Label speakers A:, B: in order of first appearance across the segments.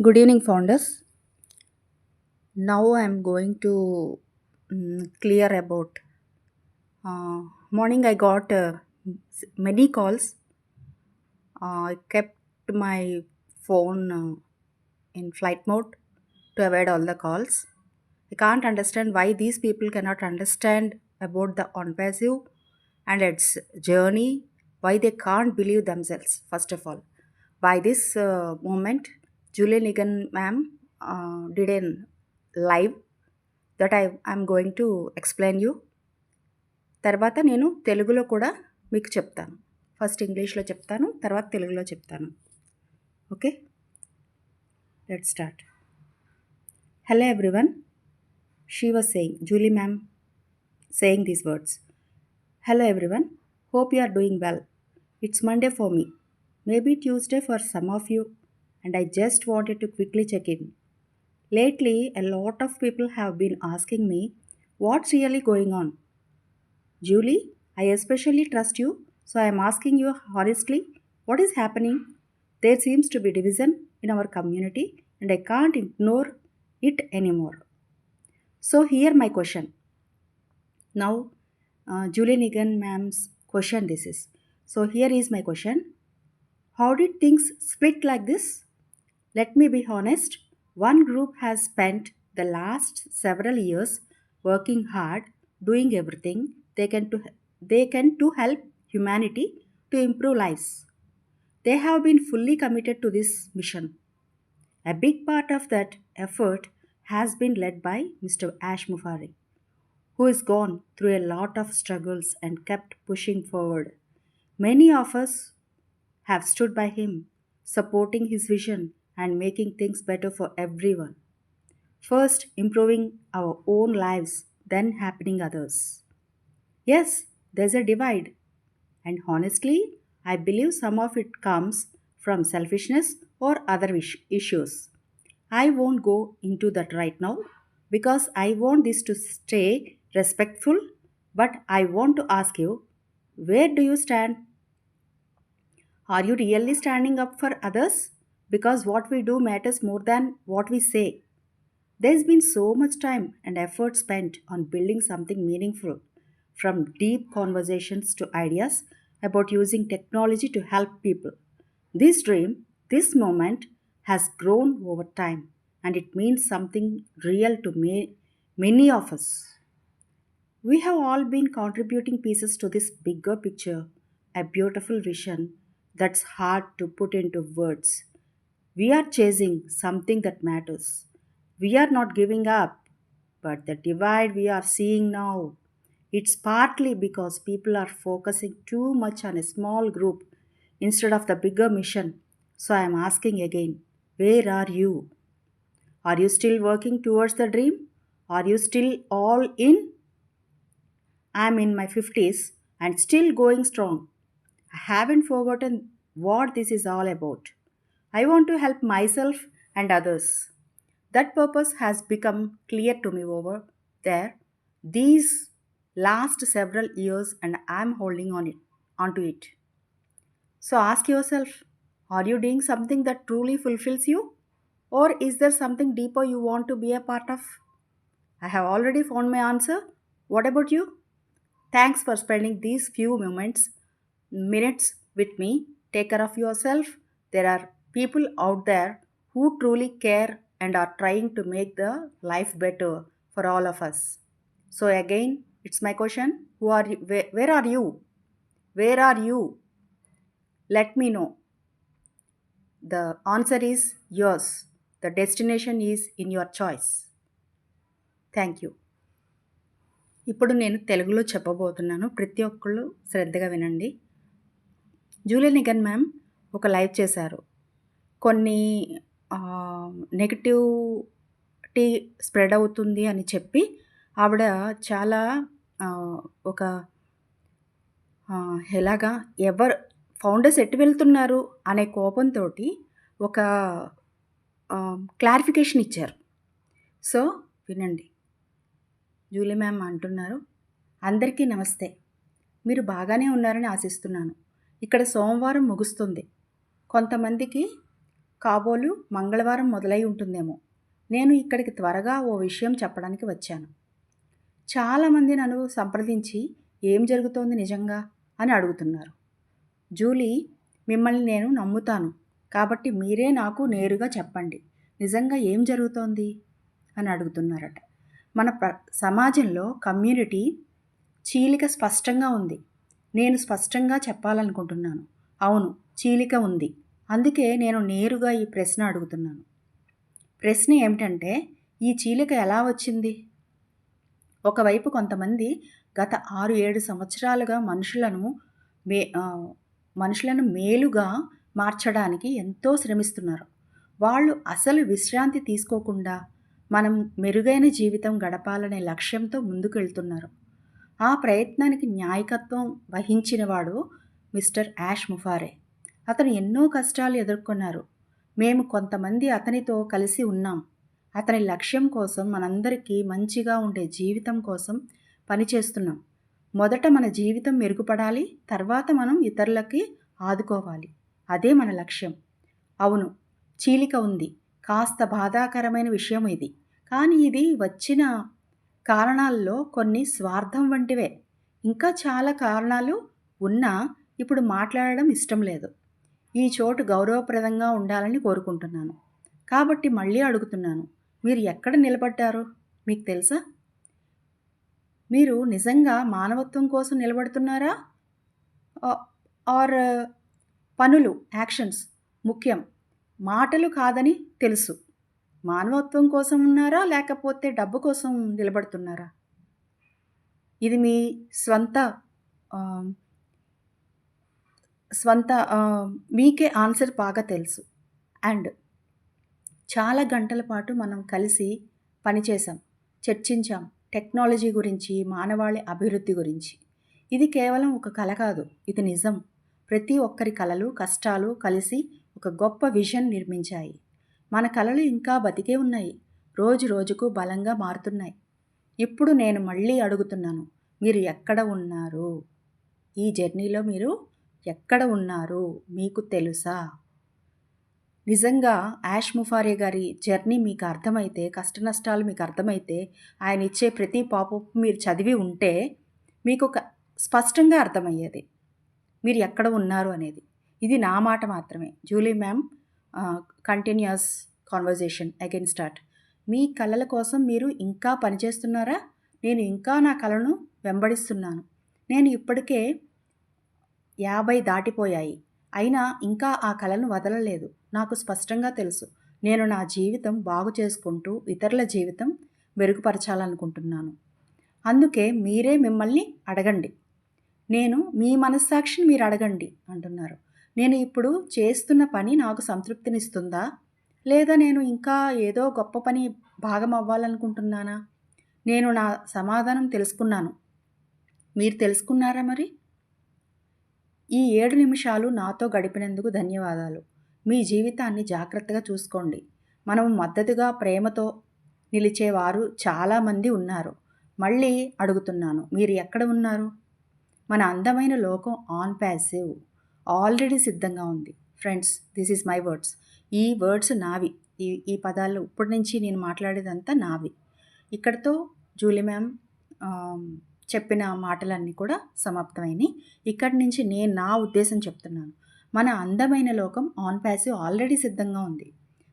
A: Good evening, founders. Now I am going to clear about morning. I got many calls. I kept my phone in flight mode to avoid all the calls. I can't understand why these people cannot understand about the on-passive and its journey. Why they can't believe themselves. First of all, by this moment, Julie Nigan ma'am did a live that I'm going to explain you. తర్వాత నేను తెలుగులో కూడా మీకు చెప్తాను. First ఇంగ్లీష్లో చెప్తాను, తర్వాత తెలుగులో చెప్తాను. Okay, let's start. Hello everyone, she was saying, Julie ma'am saying these words. Hello everyone, hope you are doing well. It's Monday for me, maybe Tuesday for some of you, and I just wanted to quickly check in. Lately, a lot of people have been asking me what's really going on. Julie, I especially trust you, so I am asking you honestly, what is happening? There seems to be division in our community and I can't ignore it anymore. So, here my question. Now, Julie Nigan ma'am's question this is. So, here is my question. How did things split like this? Let me be honest, one group has spent the last several years working hard, doing everything they can to help humanity to improve lives. They have been fully committed to this mission. A big part of that effort has been led by Mr. Ash Mufari, who has gone through a lot of struggles and kept pushing forward. Many of us have stood by him, supporting his vision and making things better for everyone. First, improving our own lives, then happening others. Yes, there's a divide, and honestly, I believe some of it comes from selfishness or other issues. I won't go into that right now because I want this to stay respectful, but I want to ask you, where do you stand? Are you really standing up for others? Because what we do matters more than what we say. There's been so much time and effort spent on building something meaningful, from deep conversations to ideas about using technology to help people. This dream, this moment, has grown over time and it means something real to many of us. We have all been contributing pieces to this bigger picture, a beautiful vision that's hard to put into words. We are chasing something that matters. We are not giving up, but the divide we are seeing now, it's partly because people are focusing too much on a small group instead of the bigger mission. So I am asking again, where are you? Are you still working towards the dream? Are you still all in? I'm in my 50s and still going strong. I haven't forgotten what this is all about. I want to help myself and others. That purpose has become clear to me over there these last several years and I'm holding onto it. So ask yourself, are you doing something that truly fulfills you? Or is there something deeper you want to be a part of? I have already found my answer. What about you? Thanks for spending these few minutes with me. Take care of yourself. There are people out there who truly care and are trying to make the life better for all of us. So again, it's my question. Who are you? Where are you? Where are you? Let me know. The answer is yours. The destination is in your choice. Thank you. ఇప్పుడు నేను తెలుగులో చెప్పబోతున్నాను. ప్రతి ఒక్కళ్ళు శ్రద్ధగా వినండి. Julie నిగన్ ma'am ఒక live చేశారు. కొన్ని నెగటివిటీ స్ప్రెడ్ అవుతుంది అని చెప్పి ఆవిడ చాలా ఒక ఎలాగా ఎవరు ఫౌండర్స్ ఎటు వెళ్తున్నారు అనే కోపంతో ఒక క్లారిఫికేషన్ ఇచ్చారు. సో వినండి. జూలీ మ్యామ్ అంటున్నారు, అందరికీ నమస్తే. మీరు బాగానే ఉన్నారని ఆశిస్తున్నాను. ఇక్కడ సోమవారం ముగుస్తుంది. కొంతమందికి కాబోలు మంగళవారం మొదలై ఉంటుందేమో. నేను ఇక్కడికి త్వరగా ఓ విషయం చెప్పడానికి వచ్చాను. చాలామంది నన్ను సంప్రదించి ఏం జరుగుతోంది నిజంగా అని అడుగుతున్నారు. జూలీ, మిమ్మల్ని నేను నమ్ముతాను కాబట్టి మీరే నాకు నేరుగా చెప్పండి. నిజంగా ఏం జరుగుతోంది అని అడుగుతున్నారట. మన సమాజంలో కమ్యూనిటీ చీలిక స్పష్టంగా ఉంది. నేను స్పష్టంగా చెప్పాలనుకుంటున్నాను. అవును, చీలిక ఉంది. అందుకే నేను నేరుగా ఈ ప్రశ్న అడుగుతున్నాను. ప్రశ్న ఏమిటంటే, ఈ చీలిక ఎలా వచ్చింది? ఒకవైపు కొంతమంది గత 6-7 సంవత్సరాలుగా మనుషులను మేలుగా మార్చడానికి ఎంతో శ్రమిస్తున్నారు. వాళ్ళు అసలు విశ్రాంతి తీసుకోకుండా మనం మెరుగైన జీవితం గడపాలనే లక్ష్యంతో ముందుకెళ్తున్నారు. ఆ ప్రయత్నానికి నాయకత్వం వహించినవాడు మిస్టర్ యాష్ ముఫారే. అతను ఎన్నో కష్టాలు ఎదుర్కొన్నారు. మేము కొంతమంది అతనితో కలిసి ఉన్నాం. అతని లక్ష్యం కోసం, మనందరికీ మంచిగా ఉండే జీవితం కోసం పనిచేస్తున్నాం. మొదట మన జీవితం మెరుగుపడాలి, తర్వాత మనం ఇతరులకి ఆదుకోవాలి. అదే మన లక్ష్యం. అవును, చీలిక ఉంది. కాస్త బాధాకరమైన విషయం ఇది. కానీ ఇది వచ్చిన కారణాల్లో కొన్ని స్వార్థం వంటివే. ఇంకా చాలా కారణాలు ఉన్నా ఇప్పుడు మాట్లాడడం ఇష్టం లేదు. ఈ చోటు గౌరవప్రదంగా ఉండాలని కోరుకుంటున్నాను. కాబట్టి మళ్ళీ అడుగుతున్నాను, మీరు ఎక్కడ నిలబడ్డారో మీకు తెలుసా? మీరు నిజంగా మానవత్వం కోసం నిలబడుతున్నారా? ఆర్ పనులు, యాక్షన్స్ ముఖ్యం, మాటలు కాదని తెలుసు. మానవత్వం కోసం ఉన్నారా, లేకపోతే డబ్బు కోసం నిలబడుతున్నారా? ఇది మీ స్వంత మీకే ఆన్సర్ బాగా తెలుసు. అండ్ చాలా గంటల పాటు మనం కలిసి పనిచేసాం, చర్చించాం టెక్నాలజీ గురించి, మానవాళి అభివృద్ధి గురించి. ఇది కేవలం ఒక కల కాదు, ఇది నిజం. ప్రతి ఒక్కరి కలలు, కష్టాలు కలిసి ఒక గొప్ప విజన్ నిర్మించాయి. మన కలలు ఇంకా బతికే ఉన్నాయి, రోజు రోజుకు బలంగా మారుతున్నాయి. ఇప్పుడు నేను మళ్ళీ అడుగుతున్నాను, మీరు ఎక్కడ ఉన్నారు? ఈ జర్నీలో మీరు ఎక్కడ ఉన్నారు మీకు తెలుసా? నిజంగా యాష్ ముఫారే గారి జర్నీ మీకు అర్థమైతే, కష్ట నష్టాలు మీకు అర్థమైతే, ఆయన ఇచ్చే ప్రతి పాపప్ మీరు చదివి ఉంటే మీకు స్పష్టంగా అర్థమయ్యేది మీరు ఎక్కడ ఉన్నారు అనేది. ఇది నా మాట మాత్రమే. Julie ma'am, continues conversation again start. మీ కళల కోసం మీరు ఇంకా పనిచేస్తున్నారా? నేను ఇంకా నా కళను వెంబడిస్తున్నాను. నేను ఇప్పటికే 50 దాటిపోయాయి, అయినా ఇంకా ఆ కళను వదలలేదు. నాకు స్పష్టంగా తెలుసు, నేను నా జీవితం బాగు చేసుకుంటూ ఇతరుల జీవితం మెరుగుపరచాలనుకుంటున్నాను. అందుకే మీరే మిమ్మల్ని అడగండి. మీ మనస్సాక్షిని మీరు అడగండి అంటున్నారు. నేను ఇప్పుడు చేస్తున్న పని నాకు సంతృప్తినిస్తుందా, లేదా నేను ఇంకా ఏదో గొప్ప పని భాగం అవ్వాలనుకుంటున్నానా? నేను నా సమాధానం తెలుసుకున్నాను. మీరు తెలుసుకున్నారా మరి? ఈ 7 నిమిషాలు నాతో గడిపినందుకు ధన్యవాదాలు. మీ జీవితాన్ని జాగ్రత్తగా చూసుకోండి. మనం మద్దతుగా, ప్రేమతో నిలిచేవారు చాలామంది ఉన్నారు. మళ్ళీ అడుగుతున్నాను, మీరు ఎక్కడ ఉన్నారు? మన అందమైన లోకం ఆన్ ప్యాసివ్ ఆల్రెడీ సిద్ధంగా ఉంది. Friends, this is my words. ఈ వర్డ్స్ నావి. ఈ పదాలు ఇప్పటి నుంచి నేను మాట్లాడేదంతా నావి. ఇక్కడితో జూలీ మ్యామ్ చెప్పిన మాటలన్నీ కూడా సమాప్తమైనవి. ఇక్కడి నుంచి నేను నా ఉద్దేశం చెప్తున్నాను. మన అందమైన లోకం ఆన్ ప్యాసివ్ ఆల్రెడీ సిద్ధంగా ఉంది.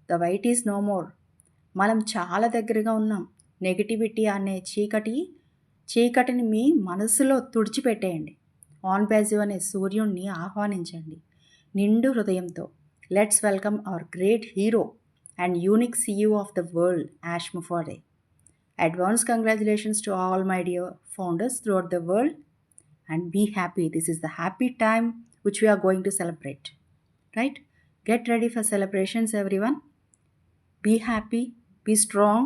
A: The wait is no more. మనం చాలా దగ్గరగా ఉన్నాం. నెగిటివిటీ అనే చీకటిని మీ మనసులో తుడిచిపెట్టేయండి. ఆన్ ప్యాసివ్ అనే సూర్యుడిని ఆహ్వానించండి నిండు హృదయంతో. Let's welcome our great hero and unique CEO of the world, యాష్ ముఫారే. Advance congratulations to all my dear founders throughout the world, and be happy. This is the happy time which we are going to celebrate, right? Get ready for celebrations, everyone. Be happy, be strong,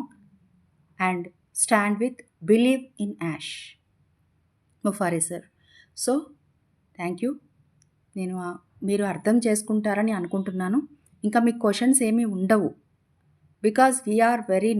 A: and stand with, believe in Ash Mufareh sir. So, thank you. మీరు అర్థం చేసుకుంటారని అనుకుంటున్నాను. ఇంకా మీకు questions ఏమీ ఉండవు, because we are very